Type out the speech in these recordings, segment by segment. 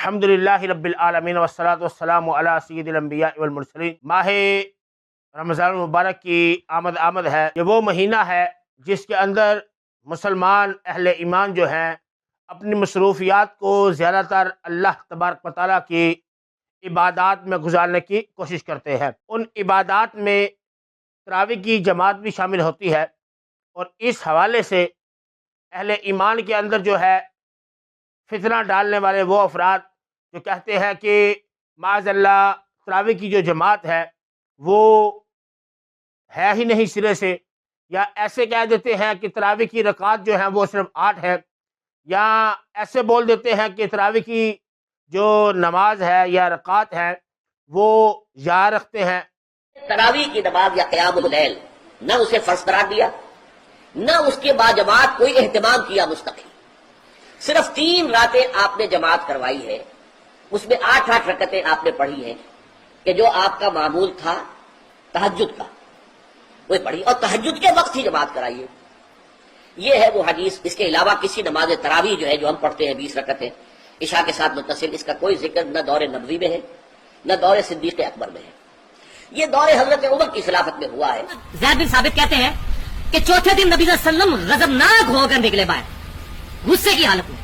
الحمدللہ رب العالمین والصلاۃ والسلام علی سید الانبیاء والمرسلین۔ ماہ رمضان المبارک کی آمد ہے۔ یہ وہ مہینہ ہے جس کے اندر مسلمان اہل ایمان جو ہیں اپنی مصروفیات کو زیادہ تر اللہ تبارک و تعالیٰ کی عبادات میں گزارنے کی کوشش کرتے ہیں۔ ان عبادات میں تراویح کی جماعت بھی شامل ہوتی ہے، اور اس حوالے سے اہل ایمان کے اندر جو ہے فتنہ ڈالنے والے وہ افراد جو کہتے ہیں کہ معاذ اللہ تراویح کی جو جماعت ہے وہ ہے ہی نہیں سرے سے، یا ایسے کہہ دیتے ہیں کہ تراویح کی رکعات جو ہیں وہ صرف 8 ہے، یا ایسے بول دیتے ہیں کہ تراویح کی جو نماز ہے یا رکعات ہے وہ یاد رکھتے ہیں۔ تراویح کی نماز یا قیام اللیل نہ اسے فرض قرار دیا، نہ اس کے بعد جماعت کوئی اہتمام کیا مستقل، صرف 3 راتیں آپ نے جماعت کروائی ہے، اس میں 8 رکعتیں آپ نے پڑھی ہیں کہ جو آپ کا معمول تھا تہجد کا وہ پڑھی، اور تہجد کے وقت ہی جماعت کرائیے۔ یہ ہے وہ حدیث۔ اس کے علاوہ کسی نماز تراویح جو ہے جو ہم پڑھتے ہیں 20 رکعتیں عشاء کے ساتھ متصل، اس کا کوئی ذکر نہ دور نبوی میں ہے نہ دور صدیق اکبر میں ہے، یہ دور حضرت عمر کی خلافت میں ہوا ہے۔ زید بن ثابت کہتے ہیں کہ چوتھے دن نبی صلی اللہ علیہ وسلم غضبناک ہو کر نکلے باہر، غصے کی حالت میں،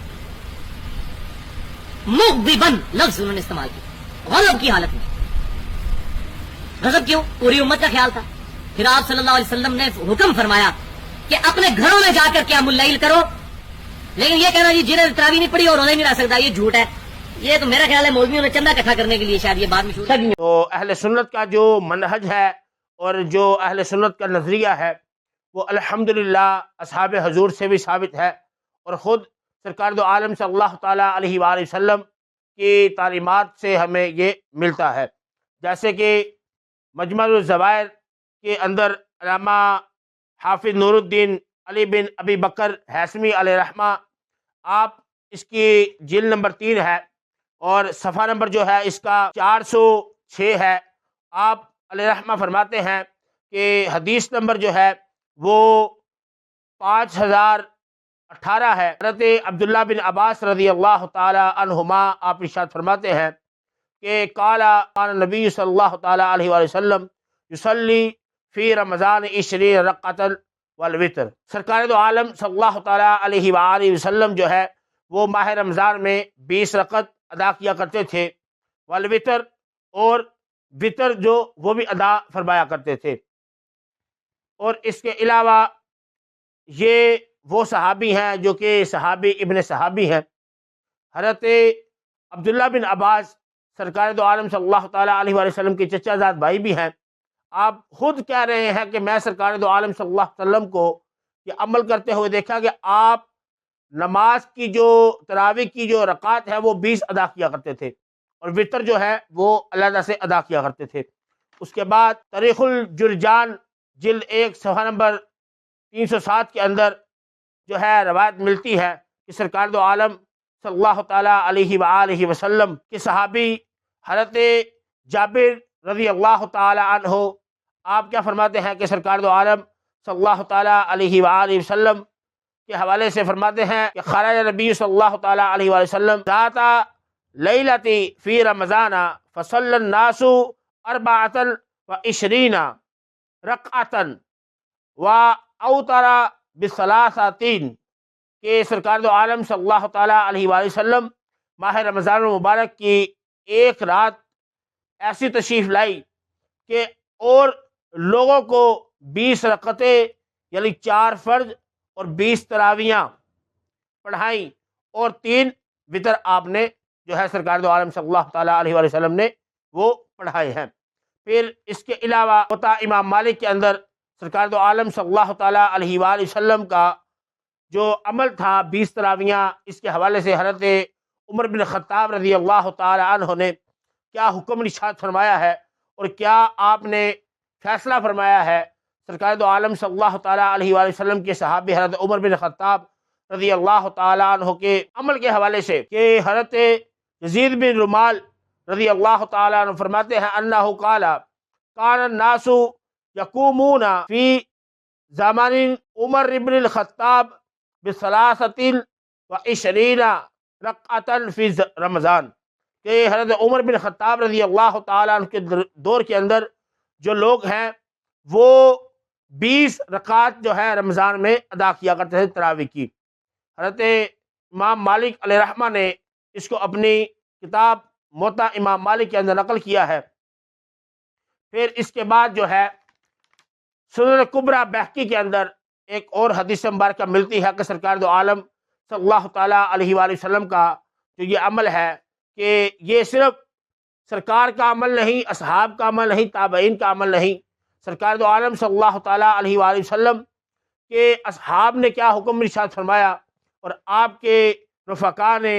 مغضبن لفظ انہوں نے استعمال کیا، غضب کی حالت میں۔ غضب کیوں؟ پوری امت کا خیال تھا۔ پھر آپ صلی اللہ علیہ وسلم نے حکم فرمایا کہ اپنے گھروں میں جا کر قیام اللیل کرو، لیکن یہ کہنا جی جنہیں تراویح نہیں پڑھی اور روزہ نہیں رہ سکتا، یہ جھوٹ ہے۔ یہ تو میرا خیال ہے مولویوں نے چندہ اکٹھا کرنے کے لیے شاید یہ بات میں شروع کی۔ تو اہل سنت کا جو منہج ہے اور جو اہل سنت کا نظریہ ہے وہ الحمدللہ اصحاب حضور سے بھی ثابت ہے، اور خود سرکار دو عالم صلی اللہ تعالیٰ علیہ وآلہ وسلم کی تعلیمات سے ہمیں یہ ملتا ہے۔ جیسے کہ مجمع الزوائر کے اندر علامہ حافظ نور الدین علی بن ابی بکر ہیثمی علیہ رحمہ، آپ اس کی جلد نمبر 3 ہے اور صفحہ نمبر جو ہے اس کا 406 ہے، آپ علیہ رحمہ فرماتے ہیں کہ حدیث نمبر جو ہے وہ 5018 ہے۔ حضرت عبداللہ بن عباس رضی اللہ تعالی عنہما آپ ارشاد فرماتے ہیں کہ قال نبی صلی اللہ تعالی علیہ وآلہ وسلم یصلی فی رمضان 20 رکعۃ والوتر۔ سرکار دو عالم صلی اللہ تعالی علیہ وآلہ وسلم جو ہے وہ ماہ رمضان میں 20 رکعت ادا کیا کرتے تھے، والوتر، اور وطر جو وہ بھی ادا فرمایا کرتے تھے۔ اور اس کے علاوہ یہ وہ صحابی ہیں جو کہ صحابی ابن صحابی ہیں۔ حضرت عبداللہ بن عباس سرکار دو عالم صلی اللہ تعالیٰ علیہ وآلہ وسلم کے چچا زاد بھائی بھی ہیں۔ آپ خود کہہ رہے ہیں کہ میں سرکار دو عالم صلی اللہ علیہ وسلم کو یہ عمل کرتے ہوئے دیکھا کہ آپ نماز کی جو تراویح کی جو رکعات ہے وہ 20 ادا کیا کرتے تھے، اور وطر جو ہے وہ علیحدہ سے ادا کیا کرتے تھے۔ اس کے بعد تاریخ الجرجان جلد 1 صفحہ نمبر 307 کے اندر جو ہے روایت ملتی ہے کہ سرکار دو عالم صلی اللہ تعالیٰ علیہ وآلہ وسلم کے صحابی حضرت جابر رضی اللہ تعالیٰ عنہ آپ کیا فرماتے ہیں کہ سرکار دو عالم صلی اللہ تعالیٰ علیہ وآلہ وسلم کے حوالے سے فرماتے ہیں کہ خرج نبی صلی اللہ تعالیٰ علیہ وآلہ وسلم ذات لیلۃ فی رمضان فصلی الناس 24 رکعۃ واوتر ب3 کہ سرکار دو عالم صلی اللہ تعالیٰ علیہ وآلہ وسلم ماہ رمضان المبارک کی ایک رات ایسی تشریف لائی کہ اور لوگوں کو 20 رکعتیں یعنی 4 فرض اور 20 تراویحاں پڑھائیں، اور 3 وطر آپ نے جو ہے سرکار دو عالم صلی اللہ تعالیٰ علیہ وآلہ وسلم نے وہ پڑھائے ہیں۔ پھر اس کے علاوہ موطا امام مالک کے اندر سرکار دو عالم صلی اللہ تعالیٰ علیہ وآلہ وسلم کا جو عمل تھا 20 تراویحاں، اس کے حوالے سے حضرت عمر بن خطاب رضی اللہ تعالیٰ عنہ نے کیا حکم ارشاد فرمایا ہے اور کیا آپ نے فیصلہ فرمایا ہے۔ سرکار دو عالم صلی اللہ تعالیٰ علیہ وآلہ وسلم کے صحابی حضرت عمر بن خطاب رضی اللہ تعالیٰ عنہ کے عمل کے حوالے سے کہ حضرت یزید بن رمال رضی اللہ تعالیٰ عنہ فرماتے ہیں انہ قال کان الناس یقومون فی زمان عمر بن الخطاب ب23 رکعۃ فی رمضان۔ کہ حضرت عمر بن خطاب رضی اللہ تعالیٰ عنہ کے دور کے اندر جو لوگ ہیں وہ 20 رکعات جو ہے رمضان میں ادا کیا کرتے تھے تراویح کی۔ حضرت امام مالک علیہ رحمہ نے اس کو اپنی کتاب موطا امام مالک کے اندر نقل کیا ہے۔ پھر اس کے بعد جو ہے سنن کبریٰ بہقی کے اندر ایک اور حدیث مبارکہ ملتی ہے کہ سرکار دو عالم صلی اللہ تعالیٰ علیہ وآلہ وسلم کا جو یہ عمل ہے کہ یہ صرف سرکار کا عمل نہیں، اصحاب کا عمل نہیں، تابعین کا عمل نہیں، سرکار دو عالم صلی اللہ تعالیٰ علیہ وآلہ وسلم کے اصحاب نے کیا حکم ارشاد فرمایا اور آپ کے رفقا نے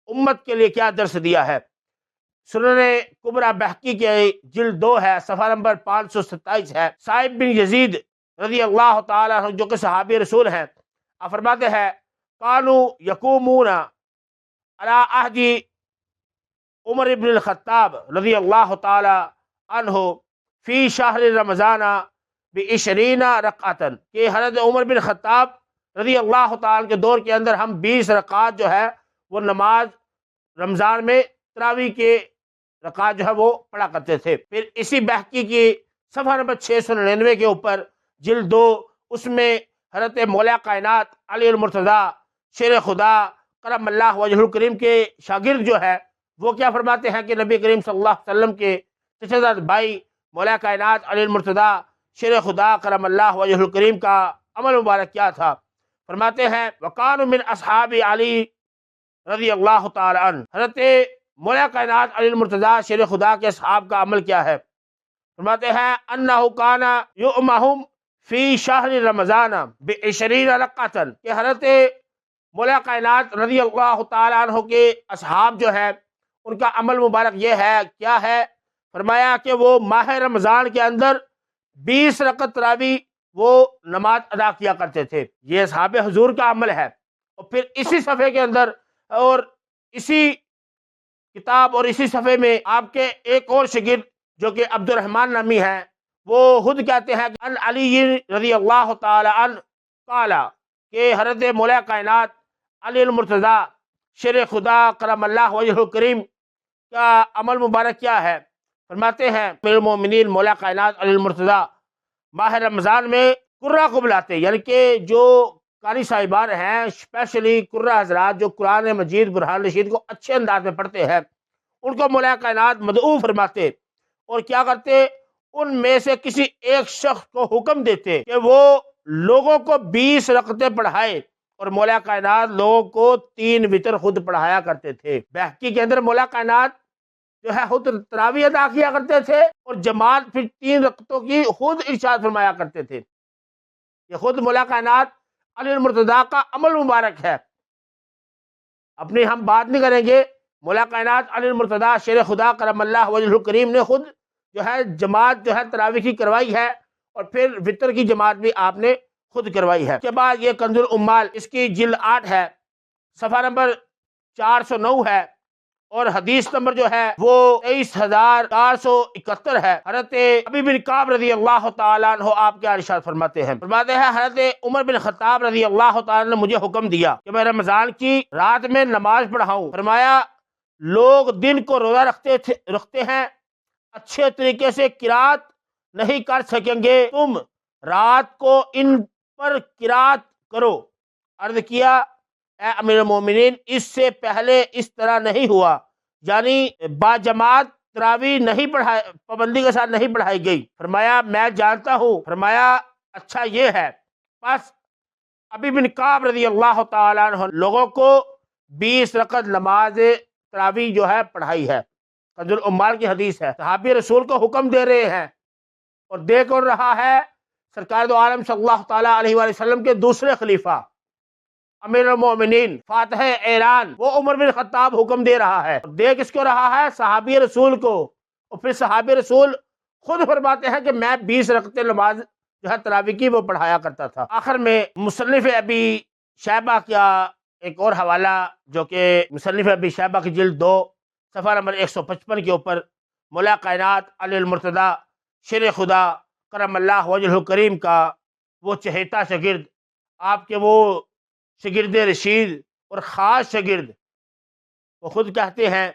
امت کے لیے کیا درس دیا ہے۔ سنن کبریٰ بہقی کے جلد 2 ہے، صفحہ نمبر 527 ہے۔ صائب بن یزید رضی اللہ تعالیٰ عنہ جو کہ صحابی رسول ہیں، آپ فرماتے ہیں کانوا یقومون علی عہد عمر بن الخطاب رضی اللہ تعالیٰ عنہ فی شہر رمضان ب20 رکعۃ، کہ حضرت عمر بن خطاب رضی اللہ تعالیٰ عنہ کے دور کے اندر ہم 20 رکعات جو ہے وہ نماز رمضان میں تراویح کے رکعات جو ہے وہ پڑھا کرتے تھے۔ پھر اسی بہقی کی صفحہ نمبر 699 کے اوپر جلد 2، اس میں حضرت مولا کائنات علی المرتضیٰ شیر خدا کرم اللہ وجہ الکریم کے شاگرد جو ہے وہ کیا فرماتے ہیں کہ نبی کریم صلی اللہ علیہ وسلم کے چچا زاد بھائی مولا کائنات علی المرتضیٰ شیر خدا کرم اللہ وجہ الکریم کا عمل مبارک کیا تھا۔ فرماتے ہیں وَكَانُوا مِنْ أَصْحَابِ علی رضی اللہ تعالی عنہ، حضرت مولا کائنات علی المرتضیٰ شیر خدا کے اصحاب کا عمل کیا ہے؟ فرماتے ہیں انہ کان یؤمہم فی شہر رمضان ب20 رکعۃ، کہ حضرت مولا کائنات رضی اللہ تعالی عنہ کے اصحاب جو ہے ان کا عمل مبارک یہ ہے، کیا ہے؟ فرمایا کہ وہ ماہ رمضان کے اندر 20 رکعت تراویح وہ نماز ادا کیا کرتے تھے۔ یہ اصحاب حضور کا عمل ہے۔ اور پھر اسی صفحے کے اندر اور اسی کتاب اور اسی صفحے میں آپ کے ایک اور شاگرد جو کہ عبد الرحمن نامی ہیں وہ خود کہتے ہیں ان علی رضی اللہ تعالی عنہ قال، کہ حضرت مولا کائنات علی المرتضیٰ شیر خدا کرم اللہ وجہ الکریم کا عمل مبارک کیا ہے؟ فرماتے ہیں امیر المومنین مولا کائنات علی المرتضیٰ ماہ رمضان میں قرہ کو بلاتے، یعنی کہ جو قاری صاحبان ہیں اسپیشلی قرہ حضرات جو قرآن مجید برہان رشید کو اچھے انداز میں پڑھتے ہیں، ان کو مولا کائنات مدعو فرماتے اور کیا کرتے، ان میں سے کسی ایک شخص کو حکم دیتے کہ وہ لوگوں کو 20 رکعتیں پڑھائے، اور مولا کائنات لوگوں کو 3 وتر خود پڑھایا کرتے تھے۔ بہقی کے اندر مولا کائنات جو ہے خود تراویح ادا کیا کرتے تھے اور جماعت پھر 3 رکعتوں کی خود ارشاد فرمایا کرتے تھے۔ یہ خود مولا کائنات علی المرتضیٰ کا عمل مبارک ہے۔ اپنی ہم بات نہیں کریں گے، مولا کائنات علی المرتضیٰ شیر خدا کرم اللہ وجہ الکریم نے خود جو ہے جماعت جو ہے تراویح کی کروائی ہے، اور پھر وطر کی جماعت بھی آپ نے خود کروائی ہے۔ اس کے بعد یہ کنز الامال اس کی جلد 8 ہے، صفحہ نمبر 409 ہے، اور حدیث نمبر جو ہے وہ 23471 ہے۔ حضرت ابی بن کعب رضی اللہ تعالیٰ عنہ آپ کے ارشاد فرماتے ہیں حضرت عمر بن خطاب رضی اللہ تعالیٰ نے مجھے حکم دیا کہ میں رمضان کی رات میں نماز پڑھاؤں۔ فرمایا لوگ دن کو روزہ رکھتے ہیں، اچھے طریقے سے قرات نہیں کر سکیں گے، تم رات کو ان پر قرات کرو۔ عرض کیا اے امیر المومنین اس سے پہلے اس طرح نہیں ہوا، یعنی باجماعت تراویح نہیں پڑھائی، پابندی کے ساتھ نہیں پڑھائی گئی۔ فرمایا میں جانتا ہوں۔ فرمایا اچھا یہ ہے، پس ابی بن کعب رضی اللہ تعالیٰ عنہ لوگوں کو 20 رکعت نماز تراویح جو ہے پڑھائی ہے۔ کنز الامال کی حدیث ہے، صحابی رسول کو حکم دے رہے ہیں اور دے کر رہا ہے سرکار دو عالم صلی اللہ تعالیٰ علیہ وآلہ وسلم کے دوسرے خلیفہ امیر المومنین فاتح ایران وہ عمر بن خطاب حکم دے رہا ہے، دے کس کو رہا ہے؟ صحابی رسول کو۔ اور پھر صحابی رسول خود فرماتے ہیں کہ میں 20 رکعتیں نماز جو ہے تراویح کی وہ پڑھایا کرتا تھا۔ آخر میں مصنف ابی شیبہ کا ایک اور حوالہ جو کہ مصنف ابی شیبہ کی جلد 2 صفحہ نمبر 155 کے اوپر مولا کائنات علی المرتضیٰ شیر خدا کرم اللہ وجہ الکریم کا وہ چہیتا شاگرد، آپ کے وہ شاگرد رشید اور خاص شاگرد، وہ خود کہتے ہیں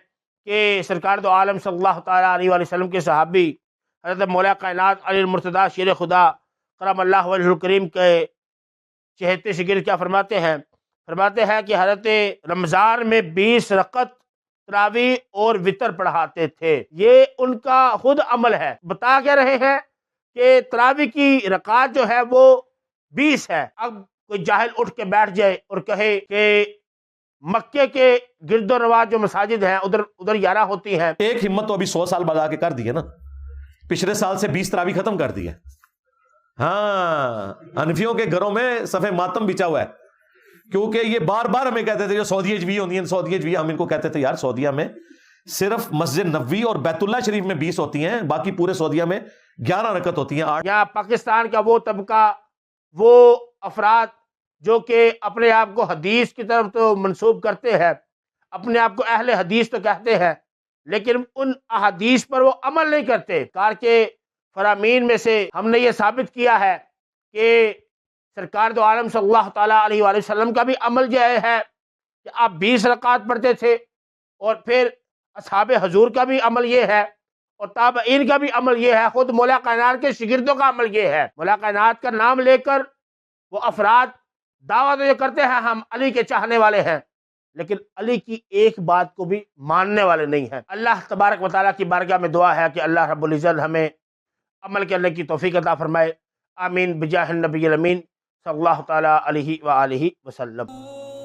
کہ سرکار دو عالم صلی اللہ تعالیٰ علیہ وآلہ وسلم کے صحابی حضرت مولا کائنات علی المرتضیٰ شیر خدا کرم اللہ وجہ الکریم کے چہتے شگرد کیا فرماتے ہیں؟ فرماتے ہیں کہ حضرت رمضان میں 20 رکعت تراویح اور وطر پڑھاتے تھے. یہ ان کا خود عمل ہے. بتا کیا رہے ہیں کہ تراویح کی رکعت جو ہے وہ 20 ہے. اب کوئی جاہل اٹھ کے بیٹھ جائے اور کہے کہ مکے کے گرد و نواح جو مساجد ہیں ادھر 11 ہوتی ہیں. ایک ہمت تو ابھی 100 سال بعد آ کے کر دی ہے نا. پچھلے سال سے 20 تراویح ختم کر دی ہے. ہاں حنفیوں کے گھروں میں صفحہ ماتم بچا ہوا ہے، کیونکہ یہ بار بار ہمیں کہتے تھے جو سعودی اجوی ہوتی ہیں سعودی اجوی، ہم ان کو کہتے تھے یار سعودیہ میں صرف مسجد نبوی اور بیت اللہ شریف میں 20 ہوتی ہیں، باقی پورے سعودیہ میں 11 رکعت ہوتی ہیں. یہاں پاکستان کا وہ طبقہ، وہ افراد جو کہ اپنے آپ کو حدیث کی طرف تو منسوب کرتے ہیں، اپنے آپ کو اہل حدیث تو کہتے ہیں، لیکن ان احادیث پر وہ عمل نہیں کرتے. کار کے فرامین میں سے ہم نے یہ ثابت کیا ہے کہ سرکار دو عالم صلی اللہ تعالیٰ علیہ وآلہ وسلم کا بھی عمل یہ ہے کہ آپ 20 رکعت پڑھتے تھے، اور پھر اصحاب حضور کا بھی عمل یہ ہے، اور تابعین کا بھی عمل یہ ہے، خود مولا کائنات کے شاگردوں کا عمل یہ ہے. مولا کائنات کا نام لے کر وہ افراد دعوت جو کرتے ہیں ہم علی کے چاہنے والے ہیں، لیکن علی کی ایک بات کو بھی ماننے والے نہیں ہیں. اللہ تبارک و تعالیٰ کی بارگاہ میں دعا ہے کہ اللہ رب العزت ہمیں عمل کرنے کی توفیق عطا فرمائے. آمین بجاہ النبی الامین صلی اللہ تعالیٰ علیہ وآلہ وسلم.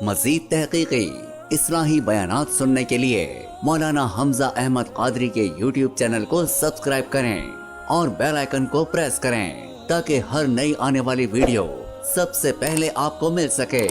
مزید تحقیقی اصلاحی بیانات سننے کے لیے مولانا حمزہ احمد قادری کے YouTube چینل کو سبسکرائب کریں اور بیل آئیکن کو پریس کریں تاکہ ہر نئی آنے والی ویڈیو سب سے پہلے آپ کو مل سکے.